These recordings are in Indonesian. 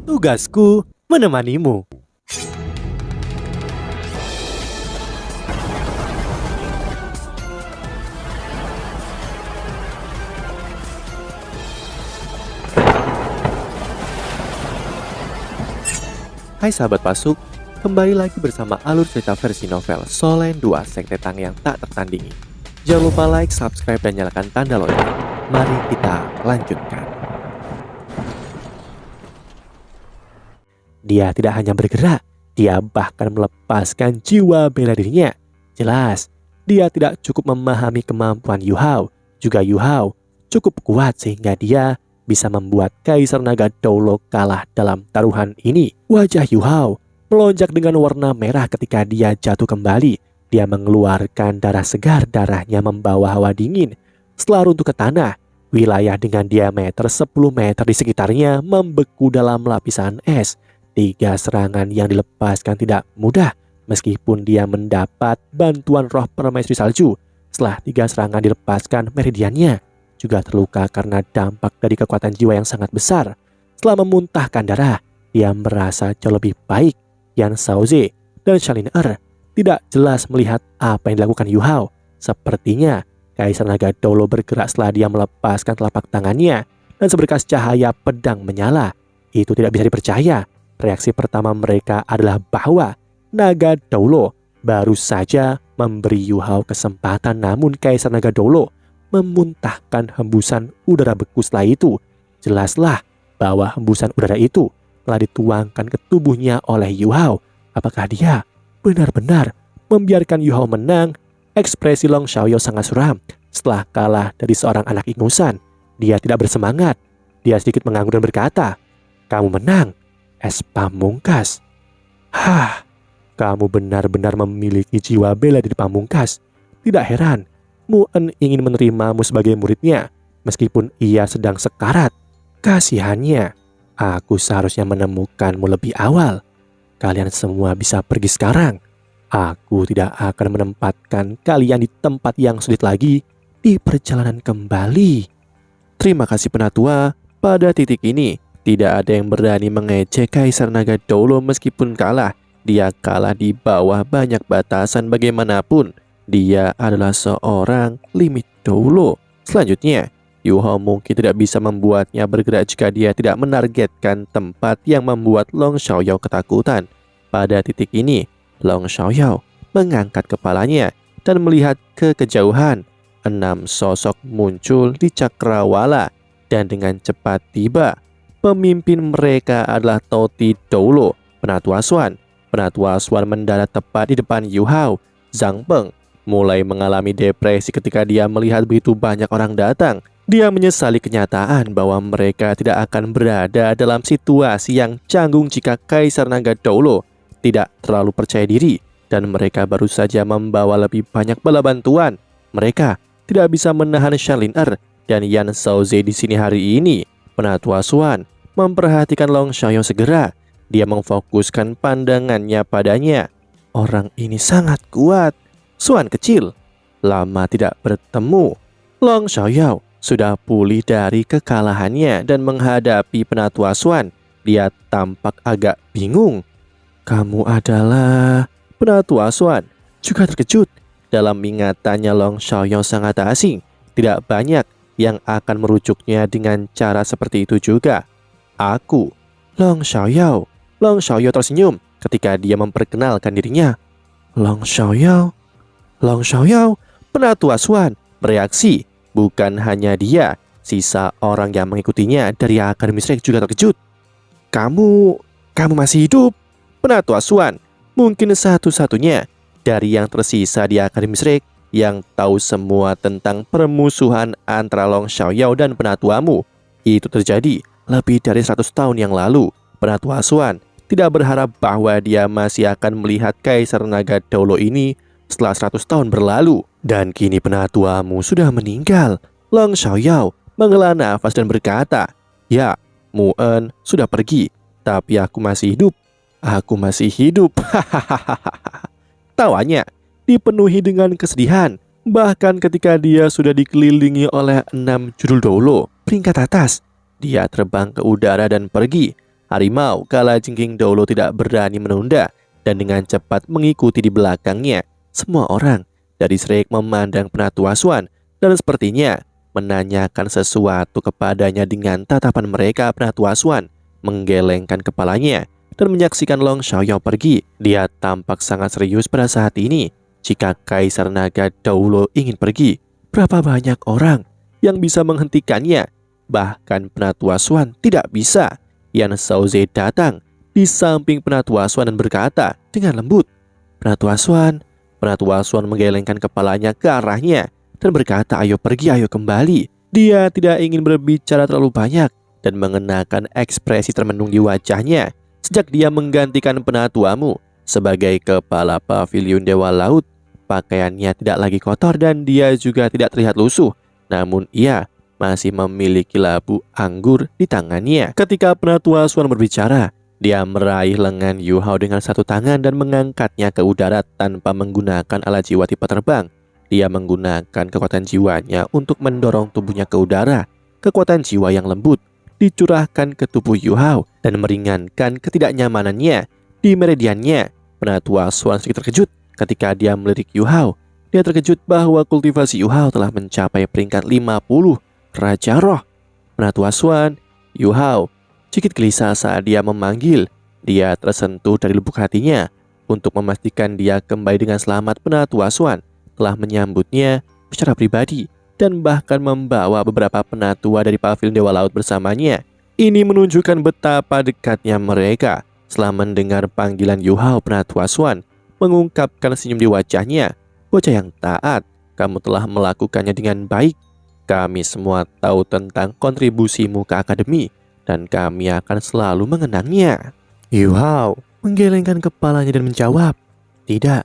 Tugasku menemanimu. Hai sahabat Pasuk, kembali lagi bersama alur cerita versi novel Solen 2 Sekte Tang yang tak tertandingi. Jangan lupa like, subscribe, dan nyalakan tanda lonceng. Mari kita lanjutkan. Dia tidak hanya bergerak, dia bahkan melepaskan jiwa bela dirinya. Jelas, dia tidak cukup memahami kemampuan Yu Hao. Juga Yu Hao cukup kuat sehingga dia bisa membuat Kaisar Naga Doulo kalah dalam taruhan ini. Wajah Yu Hao melonjak dengan warna merah ketika dia jatuh kembali. Dia mengeluarkan darah segar, darahnya membawa hawa dingin. Setelah runtuh ke tanah, wilayah dengan diameter 10 meter di sekitarnya membeku dalam lapisan es. 3 serangan yang dilepaskan tidak mudah, meskipun dia mendapat bantuan roh permaisuri salju. Setelah 3 serangan dilepaskan, meridiannya juga terluka karena dampak dari kekuatan jiwa yang sangat besar. Setelah memuntahkan darah, dia merasa jauh lebih baik. Yan Shaoze dan Shalin tidak jelas melihat apa yang dilakukan Yu Hao. Sepertinya Kaisar Naga Doulo bergerak setelah dia melepaskan telapak tangannya dan seberkas cahaya pedang menyala. Itu tidak bisa dipercaya. Reaksi pertama mereka adalah bahwa Naga Doulo baru saja memberi Yu Hao kesempatan, namun Kaisar Naga Doulo memuntahkan hembusan udara beku. Setelah itu, jelaslah bahwa hembusan udara itu telah dituangkan ke tubuhnya oleh Yu Hao. Apakah dia benar-benar membiarkan Yu Hao menang? Ekspresi Long Xiaoyao sangat suram. Setelah kalah dari seorang anak ingusan, dia tidak bersemangat. Dia sedikit mengangguk dan berkata, "Kamu menang, Es Pamungkas." Hah, kamu benar-benar memiliki jiwa bela diri pamungkas. Tidak heran Mu En ingin menerimamu sebagai muridnya, meskipun ia sedang sekarat. Kasihannya, aku seharusnya menemukanmu lebih awal. Kalian semua bisa pergi sekarang. Aku tidak akan menempatkan kalian di tempat yang sulit lagi di perjalanan kembali. Terima kasih Penatua, pada titik ini tidak ada yang berani mengejek Kaisar Naga Doulo meskipun kalah. Dia kalah di bawah banyak batasan bagaimanapun. Dia adalah seorang limit Doulo. Selanjutnya, Yu Hao mungkin tidak bisa membuatnya bergerak jika dia tidak menargetkan tempat yang membuat Long Xiaoyao ketakutan. Pada titik ini, Long Xiaoyao mengangkat kepalanya dan melihat ke kejauhan. 6 sosok muncul di cakrawala dan dengan cepat tiba. Pemimpin mereka adalah Toti Doulo, Penatua Xuan. Penatua Xuan mendarat tepat di depan Yu Hao. Zhang Peng mulai mengalami depresi ketika dia melihat begitu banyak orang datang. Dia menyesali kenyataan bahwa mereka tidak akan berada dalam situasi yang canggung jika Kaisar Naga Doulo tidak terlalu percaya diri dan mereka baru saja membawa lebih banyak bala bantuan. Mereka tidak bisa menahan Shalin dan Yan Shaoze di sini hari ini. Penatua Xuan memperhatikan Long Xiaoyao segera. Dia memfokuskan pandangannya padanya. Orang ini sangat kuat. Xuan kecil, lama tidak bertemu. Long Xiaoyao sudah pulih dari kekalahannya dan menghadapi Penatua Xuan. Dia tampak agak bingung. Kamu adalah... Penatua Xuan juga terkejut. Dalam ingatannya Long Xiaoyao sangat asing. Tidak banyak yang akan merujuknya dengan cara seperti itu juga. Aku, Long Xiaoyao. Long Xiaoyao tersenyum ketika dia memperkenalkan dirinya. Long Xiaoyao. Long Xiaoyao, Penatua Xuan bereaksi. Bukan hanya dia, sisa orang yang mengikutinya dari Akademi Shrek juga terkejut. Kamu masih hidup? Penatua Xuan mungkin satu-satunya dari yang tersisa di Akademi Shrek yang tahu semua tentang permusuhan antara Long Xiaoyao dan penatuamu. Itu terjadi lebih dari 100 tahun yang lalu. Penatua Xuan tidak berharap bahwa dia masih akan melihat Kaisar Naga Doulo ini setelah 100 tahun berlalu. Dan kini penatuamu sudah meninggal. Long Xiaoyao menghela nafas dan berkata, "Ya, Mu En sudah pergi, tapi aku masih hidup. Aku masih hidup." Tawanya dipenuhi dengan kesedihan. Bahkan ketika dia sudah dikelilingi oleh 6 judul Doulo peringkat atas, dia terbang ke udara dan pergi. Harimau kalajengking Doulo tidak berani menunda dan dengan cepat mengikuti di belakangnya. Semua orang dari Shrek memandang Penatua Swan dan sepertinya menanyakan sesuatu kepadanya. Dengan tatapan mereka, Penatua Swan menggelengkan kepalanya dan menyaksikan Long Xiaoyao pergi. Dia tampak sangat serius pada saat ini. Jika Kaisar Naga Doulo ingin pergi, berapa banyak orang yang bisa menghentikannya? Bahkan Penatua Swan tidak bisa. Yan Shaoze datang di samping Penatua Swan dan berkata dengan lembut, Penatua Swan. Penatua Swan menggelengkan kepalanya ke arahnya dan berkata, ayo pergi, ayo kembali. Dia tidak ingin berbicara terlalu banyak dan mengenakan ekspresi termenung di wajahnya. Sejak dia menggantikan penatuamu sebagai kepala pavilion Dewa Laut, pakaiannya tidak lagi kotor dan dia juga tidak terlihat lusuh. Namun ia masih memiliki labu anggur di tangannya. Ketika Penatua Swan berbicara, dia meraih lengan Yu Hao dengan satu tangan dan mengangkatnya ke udara tanpa menggunakan alat jiwa tipe terbang. Dia menggunakan kekuatan jiwanya untuk mendorong tubuhnya ke udara. Kekuatan jiwa yang lembut dicurahkan ke tubuh Yu Hao dan meringankan ketidaknyamanannya di meridiannya. Penatua Swan sedikit terkejut ketika dia melirik Yu Hao. Dia terkejut bahwa kultivasi Yu Hao telah mencapai peringkat 50 Raja Roh. Penatua Swan, Yu Hao sedikit gelisah saat dia memanggil. Dia tersentuh dari lubuk hatinya. Untuk memastikan dia kembali dengan selamat, Penatua Swan telah menyambutnya secara pribadi dan bahkan membawa beberapa penatua dari pavilion Dewa Laut bersamanya. Ini menunjukkan betapa dekatnya mereka. Setelah mendengar panggilan Yu Hao, Penatua Swan mengungkapkan senyum di wajahnya. Bocah yang taat, kamu telah melakukannya dengan baik. Kami semua tahu tentang kontribusimu ke akademi dan kami akan selalu mengenangnya. Yu Hao menggelengkan kepalanya dan menjawab, tidak,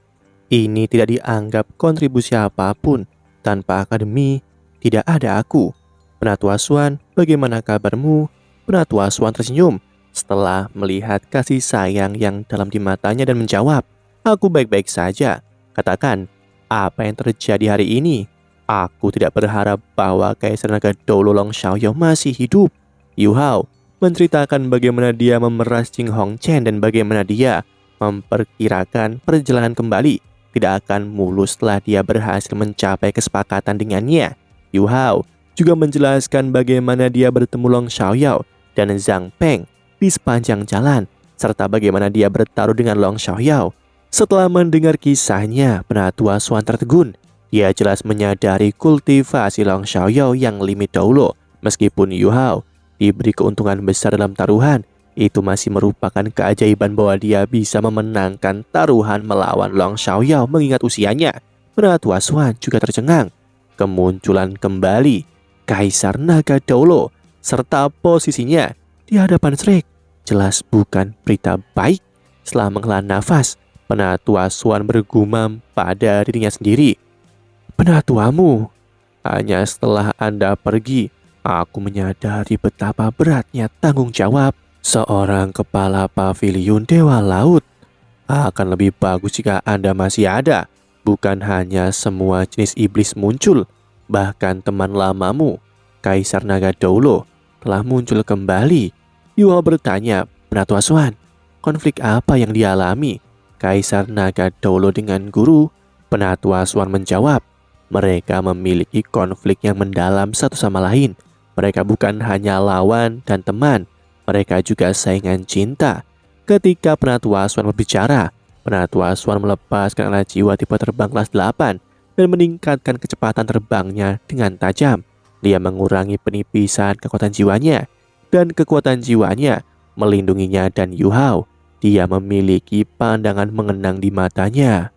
ini tidak dianggap kontribusi apapun. Tanpa akademi, tidak ada aku. Penatua Swan, bagaimana kabarmu? Penatua Swan tersenyum setelah melihat kasih sayang yang dalam di matanya dan menjawab, aku baik-baik saja. Katakan, apa yang terjadi hari ini? Aku tidak berharap bahwa Kaisar Naga Doulo Long Xiaoyao masih hidup. Yu Hao menceritakan bagaimana dia memeras Jing Hongchen dan bagaimana dia memperkirakan perjalanan kembali tidak akan mulus setelah dia berhasil mencapai kesepakatan dengannya. Yu Hao juga menjelaskan bagaimana dia bertemu Long Xiaoyao dan Zhang Peng di sepanjang jalan, serta bagaimana dia bertaruh dengan Long Xiaoyao. Setelah mendengar kisahnya, Penatua Swan tertegun. Dia jelas menyadari kultivasi Long Xiaoyao yang limit dahulu. Meskipun Yu Hao diberi keuntungan besar dalam taruhan, itu masih merupakan keajaiban bahwa dia bisa memenangkan taruhan melawan Long Xiaoyao mengingat usianya. Penatua Swan juga tercengang. Kemunculan kembali Kaisar Naga Doulo serta posisinya di hadapan Shrek jelas bukan berita baik. Setelah menghela nafas, Penatua Swan bergumam pada dirinya sendiri, penatuamu, hanya setelah Anda pergi, aku menyadari betapa beratnya tanggung jawab seorang kepala pavilion Dewa Laut. Akan lebih bagus jika Anda masih ada. Bukan hanya semua jenis iblis muncul, bahkan teman lamamu, Kaisar Naga Doulo, telah muncul kembali. Yu Hao bertanya, Penatua Swan, konflik apa yang dialami Kaisar Naga Doulo dengan guru? Penatua Swan menjawab, mereka memiliki konflik yang mendalam satu sama lain. Mereka bukan hanya lawan dan teman, mereka juga saingan cinta. Ketika Penatua Swan berbicara, Penatua Swan melepaskan alat jiwa tipe terbang kelas 8 dan meningkatkan kecepatan terbangnya dengan tajam. Dia mengurangi penipisan kekuatan jiwanya, dan kekuatan jiwanya melindunginya dan Yu Hao. Dia memiliki pandangan mengenang di matanya.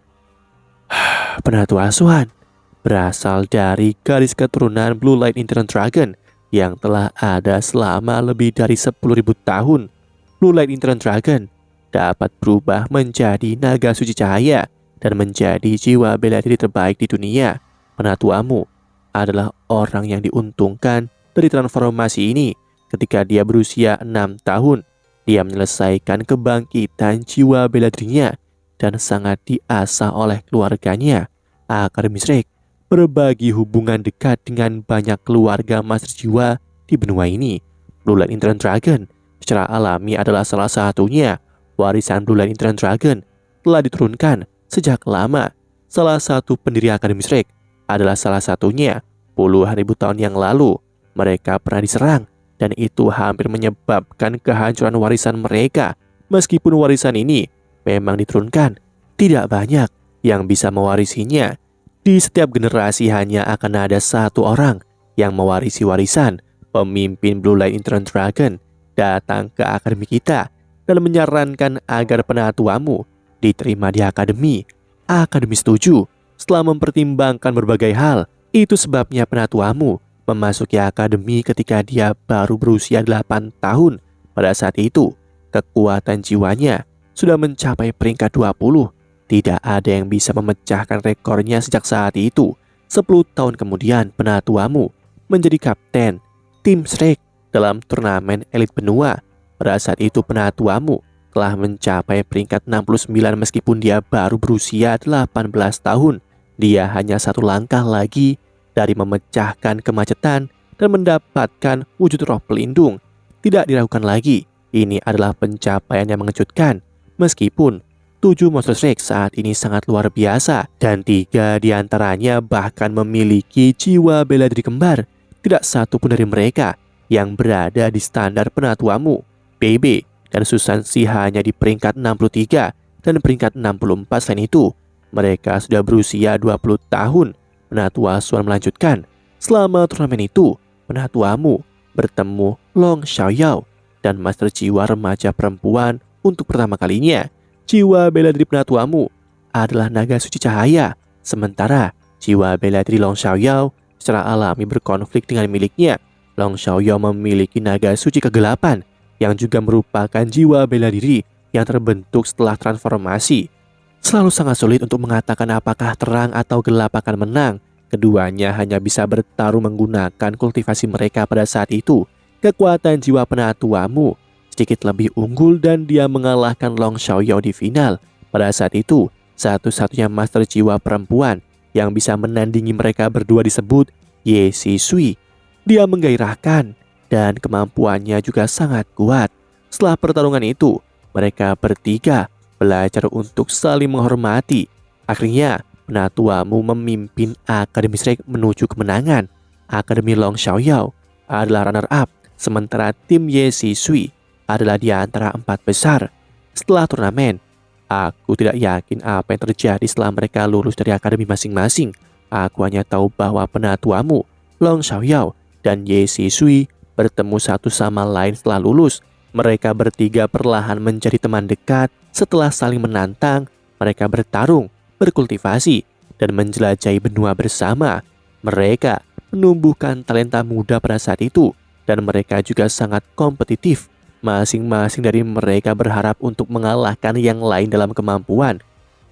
Penatua Swan berasal dari garis keturunan Blue Light Internal Dragon yang telah ada selama lebih dari 10.000 tahun. Blue Light Internal Dragon dapat berubah menjadi naga suci cahaya dan menjadi jiwa bela diri terbaik di dunia. Penatuamu adalah orang yang diuntungkan dari transformasi ini. Ketika dia berusia 6 tahun, dia menyelesaikan kebangkitan jiwa bela dirinya dan sangat diasah oleh keluarganya. Akademi Shrek berbagi hubungan dekat dengan banyak keluarga master jiwa di benua ini. Blue Light Internal Dragon secara alami adalah salah satunya. Warisan Blue Line Intelligent Dragon telah diturunkan sejak lama. Salah satu pendiri Akademi Shrek adalah salah satunya. Puluhan ribu tahun yang lalu, mereka pernah diserang, dan itu hampir menyebabkan kehancuran warisan mereka. Meskipun warisan ini memang diturunkan, tidak banyak yang bisa mewarisinya. Di setiap generasi hanya akan ada satu orang yang mewarisi warisan. Pemimpin Blue Line Intelligent Dragon datang ke akademi kita dan menyarankan agar penatuamu diterima di akademi. Akademi setuju setelah mempertimbangkan berbagai hal. Itu sebabnya penatuamu memasuki akademi ketika dia baru berusia 8 tahun. Pada saat itu, kekuatan jiwanya sudah mencapai peringkat 20. Tidak ada yang bisa memecahkan rekornya sejak saat itu. 10 tahun kemudian, penatuamu menjadi kapten tim Shrek dalam turnamen elit benua. Pada saat itu penatuamu telah mencapai peringkat 69 meskipun dia baru berusia 18 tahun. Dia hanya satu langkah lagi dari memecahkan kemacetan dan mendapatkan wujud roh pelindung. Tidak diragukan lagi, ini adalah pencapaian yang mengejutkan. Meskipun 7 monster Shrek saat ini sangat luar biasa, dan 3 diantaranya bahkan memiliki jiwa bela diri kembar. Tidak satu pun dari mereka yang berada di standar penatuamu. BB dan Susan Si hanya di peringkat 63 dan peringkat 64. Selain itu, mereka sudah berusia 20 tahun. Penatua Swan melanjutkan, selama turnamen itu, penatuamu bertemu Long Xiaoyao dan Master Jiwa Remaja Perempuan untuk pertama kalinya. Jiwa bela diri penatuamu adalah naga suci cahaya, sementara jiwa bela diri Long Xiaoyao secara alami berkonflik dengan miliknya. Long Xiaoyao memiliki naga suci kegelapan yang juga merupakan jiwa bela diri yang terbentuk setelah transformasi. Selalu sangat sulit untuk mengatakan apakah terang atau gelap akan menang. Keduanya hanya bisa bertarung menggunakan kultivasi mereka pada saat itu. Kekuatan jiwa penatuamu sedikit lebih unggul dan dia mengalahkan Long Xiaoyao di final. Pada saat itu, satu-satunya master jiwa perempuan yang bisa menandingi mereka berdua disebut Ye Sisui. Dia menggairahkan dan kemampuannya juga sangat kuat. Setelah pertarungan itu, mereka bertiga belajar untuk saling menghormati. Akhirnya, penatuamu memimpin Akademi Shrek menuju kemenangan. Akademi Long Xiaoyao adalah runner-up, sementara tim Ye Sisui adalah di antara 4 besar. Setelah turnamen, aku tidak yakin apa yang terjadi setelah mereka lulus dari akademi masing-masing. Aku hanya tahu bahwa penatuamu, Long Xiaoyao, dan Ye Sisui bertemu satu sama lain setelah lulus. Mereka bertiga perlahan menjadi teman dekat. Setelah saling menantang, mereka bertarung, berkultivasi, dan menjelajahi benua bersama. Mereka menumbuhkan talenta muda pada saat itu, dan mereka juga sangat kompetitif. Masing-masing dari mereka berharap untuk mengalahkan yang lain dalam kemampuan.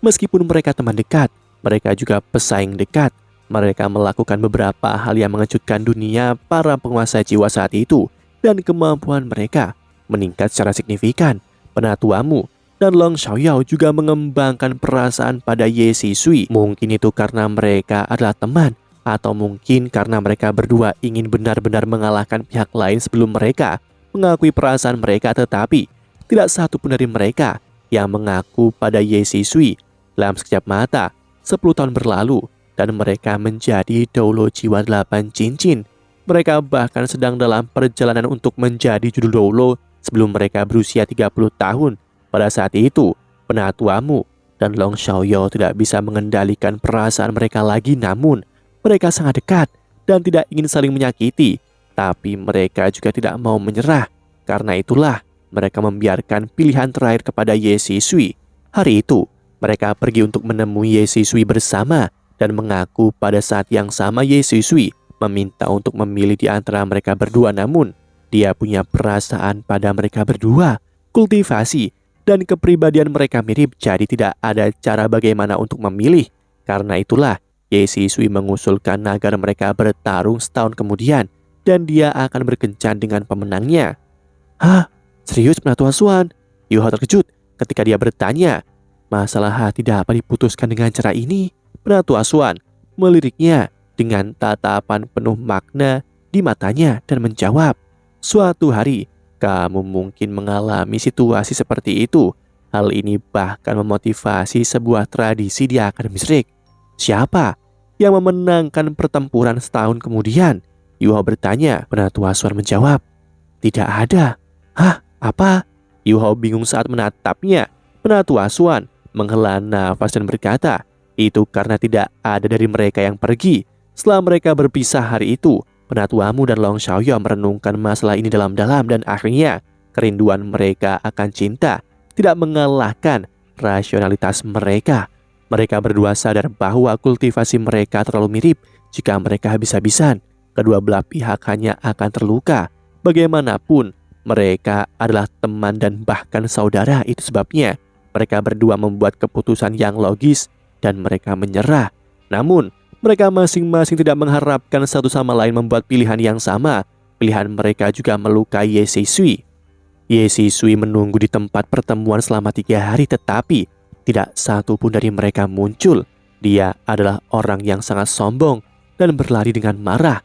Meskipun mereka teman dekat, mereka juga pesaing dekat. Mereka melakukan beberapa hal yang mengejutkan dunia para penguasa jiwa saat itu, dan kemampuan mereka meningkat secara signifikan. Penatuamu dan Long Xiaoyao juga mengembangkan perasaan pada Ye Sisui. Mungkin itu karena mereka adalah teman, atau mungkin karena mereka berdua ingin benar-benar mengalahkan pihak lain sebelum mereka mengakui perasaan mereka, tetapi tidak satu pun dari mereka yang mengaku pada Ye Sisui. Dalam sekejap mata, 10 tahun berlalu dan mereka menjadi Doulo Jiwa 8 Cincin. Mereka bahkan sedang dalam perjalanan untuk menjadi judul Doulo sebelum mereka berusia 30 tahun. Pada saat itu, penatuamu dan Long Xiaoyao tidak bisa mengendalikan perasaan mereka lagi, namun mereka sangat dekat dan tidak ingin saling menyakiti. Tapi mereka juga tidak mau menyerah. Karena itulah mereka membiarkan pilihan terakhir kepada Ye Sisui. Hari itu, mereka pergi untuk menemui Ye Sisui bersama dan mengaku pada saat yang sama Ye Sisui meminta untuk memilih di antara mereka berdua, namun dia punya perasaan pada mereka berdua. Kultivasi dan kepribadian mereka mirip, jadi tidak ada cara bagaimana untuk memilih. Karena itulah Ye Sisui mengusulkan agar mereka bertarung setahun kemudian dan dia akan berkencan dengan pemenangnya. Hah? Serius Penatua Swan? Yuhao terkejut ketika dia bertanya. Masalah hati dapat diputuskan dengan cara ini? Penatua Swan meliriknya dengan tatapan penuh makna di matanya dan menjawab. Suatu hari, Kamu mungkin mengalami situasi seperti itu. Hal ini bahkan memotivasi sebuah tradisi di Akademi Shrek. Siapa yang memenangkan pertempuran setahun kemudian? Yuhao bertanya. Penatua Asuan menjawab, tidak ada. Hah? Apa? Yuhao bingung saat menatapnya. Penatua Asuan menghela nafas dan berkata, itu karena tidak ada dari mereka yang pergi. Setelah mereka berpisah hari itu, Penatuamu dan Long Xiaoyao merenungkan masalah ini dalam-dalam dan akhirnya kerinduan mereka akan cinta tidak mengalahkan rasionalitas mereka. Mereka berdua sadar bahwa kultivasi mereka terlalu mirip. Jika mereka habis-habisan, kedua belah pihak hanya akan terluka. Bagaimanapun, mereka adalah teman dan bahkan saudara. Itu sebabnya mereka berdua membuat keputusan yang logis dan mereka menyerah. Namun, mereka masing-masing tidak mengharapkan satu sama lain membuat pilihan yang sama. Pilihan mereka juga melukai Ye Sisui. Ye Sisui menunggu di tempat pertemuan selama 3 hari tetapi tidak satu pun dari mereka muncul. Dia adalah orang yang sangat sombong dan berlari dengan marah.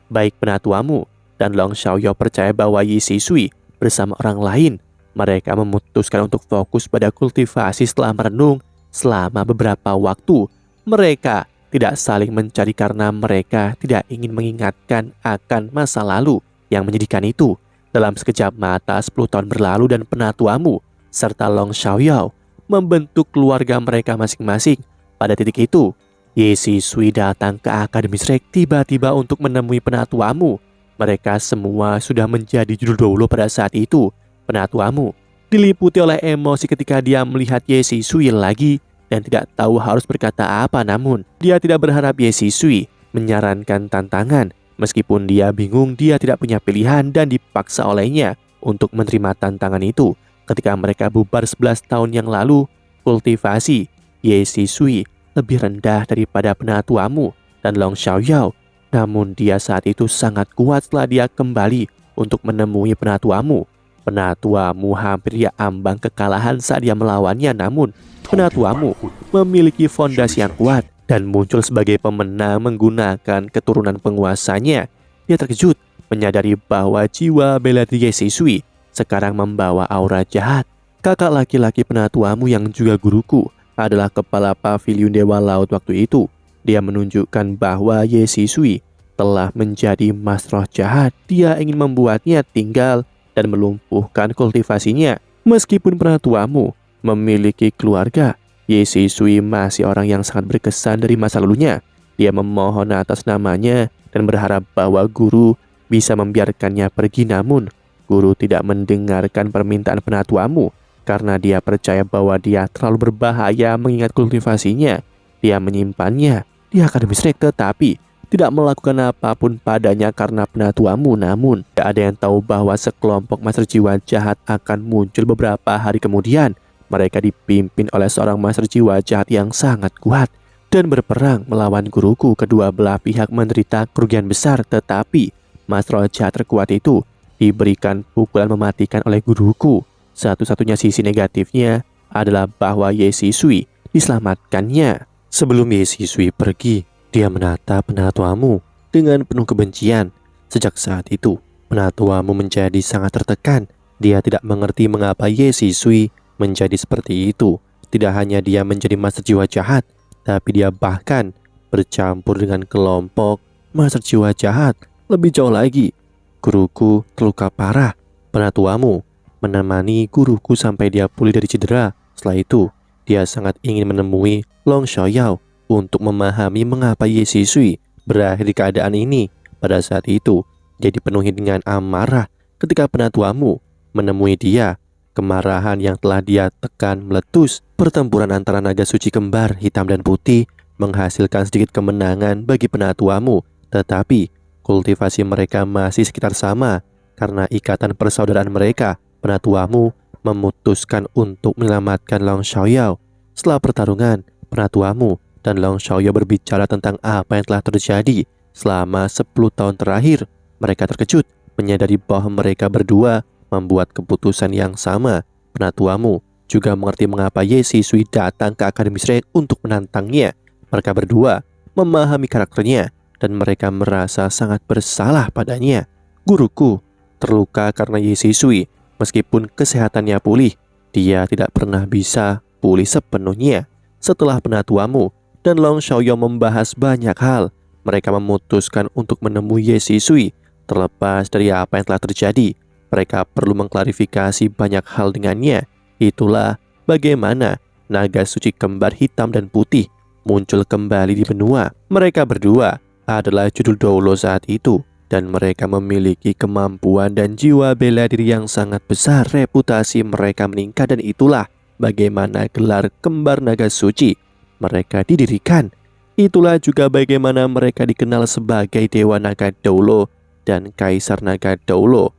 Baik Penatuamu dan Long Xiaoyao percaya bahwa Ye Sisui bersama orang lain. Mereka memutuskan untuk fokus pada kultivasi setelah merenung selama beberapa waktu. Mereka tidak saling mencari karena mereka tidak ingin mengingatkan akan masa lalu yang menyedihkan itu. Dalam sekejap mata 10 tahun berlalu dan Penatuamu serta Long Xiaoyao membentuk keluarga mereka masing-masing. Pada titik itu, Ye Sisui datang ke Akademi Shrek tiba-tiba untuk menemui Penatuamu. Mereka semua sudah menjadi judul dulu pada saat itu. Penatuamu diliputi oleh emosi ketika dia melihat Ye Sisui lagi dan tidak tahu harus berkata apa. Namun, dia tidak berharap Ye Sisui menyarankan tantangan. Meskipun dia bingung, dia tidak punya pilihan dan dipaksa olehnya untuk menerima tantangan itu. Ketika mereka bubar 11 tahun yang lalu, kultivasi Ye Sisui lebih rendah daripada Penatuamu dan Long Xiaoyao. Namun dia saat itu sangat kuat setelah dia kembali untuk menemui Penatuamu. Penatuamu hampir dia ambang kekalahan saat dia melawannya. Namun Penatuamu memiliki fondasi yang kuat dan muncul sebagai pemenang menggunakan keturunan penguasanya. Dia terkejut menyadari bahwa jiwa bela diri Ye Sisui sekarang membawa aura jahat. Kakak laki-laki Penatuamu yang juga guruku adalah kepala pavilion Dewa Laut waktu itu. Dia menunjukkan bahwa Ye Sisui telah menjadi mas roh jahat. Dia ingin membuatnya tinggal dan melumpuhkan kultivasinya. Meskipun Penatuamu memiliki keluarga, Ye Sisui masih orang yang sangat berkesan dari masa lalunya. Dia memohon atas namanya dan berharap bahwa guru bisa membiarkannya pergi. Namun, guru tidak mendengarkan permintaan Penatuamu karena dia percaya bahwa dia terlalu berbahaya mengingat kultivasinya. Dia menyimpannya di Akademi Shrek tetapi tidak melakukan apapun padanya karena Penatuamu. Namun, tidak ada yang tahu bahwa sekelompok master jiwa jahat akan muncul beberapa hari kemudian. Mereka dipimpin oleh seorang master jiwa jahat yang sangat kuat dan berperang melawan guruku. Kedua belah pihak menderita kerugian besar, tetapi master jahat terkuat itu diberikan pukulan mematikan oleh guruku. Satu-satunya sisi negatifnya adalah bahwa Ye Sisui diselamatkannya. Sebelum Ye Sisui pergi, dia menatap Penatuamu dengan penuh kebencian. Sejak saat itu, Penatuamu menjadi sangat tertekan. Dia tidak mengerti mengapa Ye Sisui menjadi seperti itu. Tidak hanya dia menjadi master jiwa jahat, tapi dia bahkan bercampur dengan kelompok master jiwa jahat. Lebih jauh lagi, guruku terluka parah. Penatuamu menemani guruku sampai dia pulih dari cedera. Setelah itu, dia sangat ingin menemui Long Xiaoyao untuk memahami mengapa Ye Sisui berakhir di keadaan ini. Pada saat itu, dia dipenuhi dengan amarah ketika Penatuamu menemui dia. Kemarahan yang telah dia tekan meletus. Pertempuran antara naga suci kembar hitam dan putih menghasilkan sedikit kemenangan bagi Penatuamu, tetapi kultivasi mereka masih sekitar sama. Karena ikatan persaudaraan mereka, Penatuamu memutuskan untuk menyelamatkan Long Xiaoyao. Setelah pertarungan, Penatuamu dan Long Xiaoyao berbicara tentang apa yang telah terjadi selama 10 tahun terakhir. Mereka terkejut menyadari bahwa mereka berdua membuat keputusan yang sama. Penatuamu juga mengerti mengapa Ye Sisui datang ke Akademi Shrek untuk menantangnya. Mereka berdua memahami karakternya dan mereka merasa sangat bersalah padanya. Guruku, terluka karena Ye Shisui. Meskipun kesehatannya pulih, dia tidak pernah bisa pulih sepenuhnya. Setelah Penatuamu dan Long Xiaoyao membahas banyak hal, mereka memutuskan untuk menemui Ye Shisui. Terlepas dari apa yang telah terjadi, mereka perlu mengklarifikasi banyak hal dengannya. Itulah bagaimana naga suci kembar hitam dan putih muncul kembali di benua. Mereka berdua adalah judul Doulo saat itu, dan mereka memiliki kemampuan dan jiwa bela diri yang sangat besar. Reputasi mereka meningkat, dan itulah bagaimana gelar kembar naga suci mereka didirikan. Itulah juga bagaimana mereka dikenal sebagai Dewa Naga Doulo dan Kaisar Naga Doulo.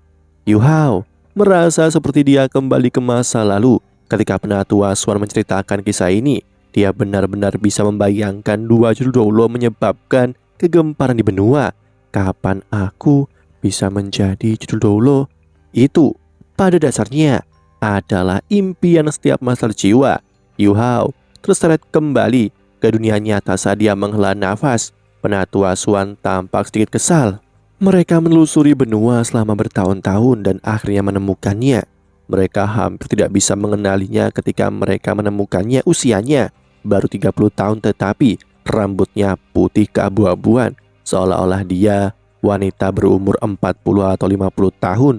Yu Hao merasa seperti dia kembali ke masa lalu. Ketika Penatua Xuan menceritakan kisah ini, dia benar-benar bisa membayangkan dua judul Doulo menyebabkan kegemparan di benua. Kapan aku bisa menjadi judul Doulo? Itu pada dasarnya adalah impian setiap master jiwa. Yu Hao terseret kembali ke dunia nyata saat dia menghela nafas. Penatua Xuan tampak sedikit kesal. Mereka menelusuri benua selama bertahun-tahun dan akhirnya menemukannya. Mereka hampir tidak bisa mengenalinya ketika mereka menemukannya. Usianya baru 30 tahun, tetapi rambutnya putih keabu-abuan, seolah-olah dia wanita berumur 40 atau 50 tahun.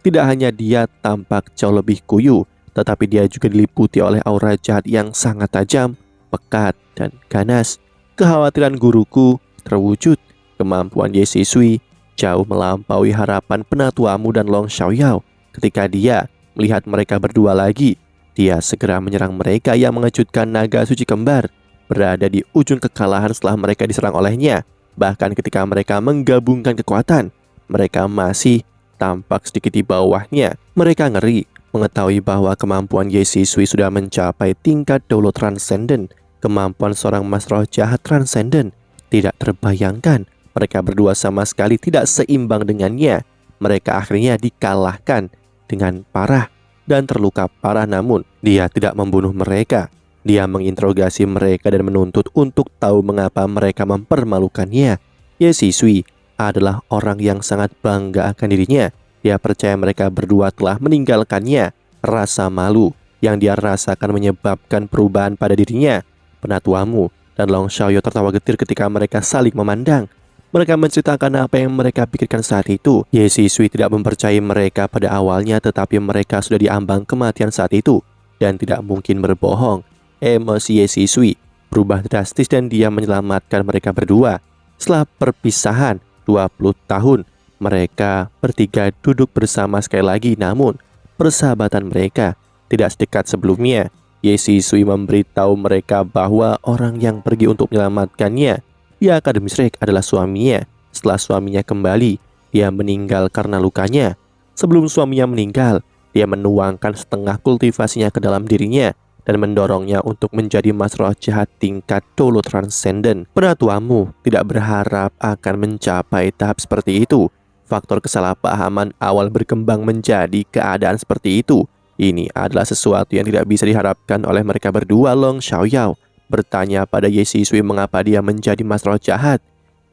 Tidak hanya dia tampak jauh lebih kuyu, tetapi dia juga diliputi oleh aura jahat yang sangat tajam, pekat, dan ganas. Kekhawatiran guruku terwujud. Kemampuan Ye Shisui jauh melampaui harapan Penatuamu dan Long Xiaoyao. Ketika dia melihat mereka berdua lagi, dia segera menyerang mereka. Yang mengejutkan, naga suci kembar berada di ujung kekalahan setelah mereka diserang olehnya. Bahkan ketika mereka menggabungkan kekuatan, mereka masih tampak sedikit di bawahnya. Mereka ngeri mengetahui bahwa kemampuan Ye Shisui sudah mencapai tingkat Doulo Transcendent. Kemampuan seorang mas roh jahat transcendent tidak terbayangkan. Mereka berdua sama sekali tidak seimbang dengannya. Mereka akhirnya dikalahkan dengan parah dan terluka parah, namun dia tidak membunuh mereka. Dia menginterogasi mereka dan menuntut untuk tahu mengapa mereka mempermalukannya. Ye Shisui adalah orang yang sangat bangga akan dirinya. Dia percaya mereka berdua telah meninggalkannya. Rasa malu yang dia rasakan menyebabkan perubahan pada dirinya. Penatuamu dan Long Xiaoyao tertawa getir ketika mereka saling memandang. Mereka menceritakan apa yang mereka pikirkan saat itu. Ye Shisui tidak mempercayai mereka pada awalnya, tetapi mereka sudah diambang kematian saat itu dan tidak mungkin berbohong. Emosi Ye Shisui berubah drastis dan dia menyelamatkan mereka berdua. Setelah perpisahan 20 tahun, mereka bertiga duduk bersama sekali lagi, namun persahabatan mereka tidak sedekat sebelumnya. Ye Shisui memberitahu mereka bahwa orang yang pergi untuk menyelamatkannya di Akademi Shrek adalah suaminya. Setelah suaminya kembali, dia meninggal karena lukanya. Sebelum suaminya meninggal, dia menuangkan setengah kultivasinya ke dalam dirinya dan mendorongnya untuk menjadi mas roh jahat tingkat Doulo Transcendent. Penatuamu tidak berharap akan mencapai tahap seperti itu. Faktor kesalahpahaman awal berkembang menjadi keadaan seperti itu. Ini adalah sesuatu yang tidak bisa diharapkan oleh mereka berdua. Long Xiaoyao bertanya pada Ye Shisui mengapa dia menjadi mas roh jahat.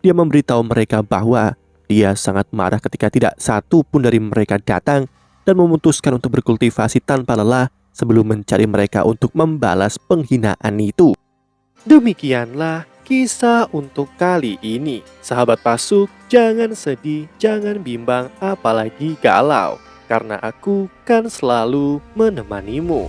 Dia memberitahu mereka bahwa dia sangat marah ketika tidak satu pun dari mereka datang dan memutuskan untuk berkultivasi tanpa lelah sebelum mencari mereka untuk membalas penghinaan itu. Demikianlah kisah untuk kali ini. Sahabat Pasuk, jangan sedih, jangan bimbang, apalagi galau, karena aku kan selalu menemanimu.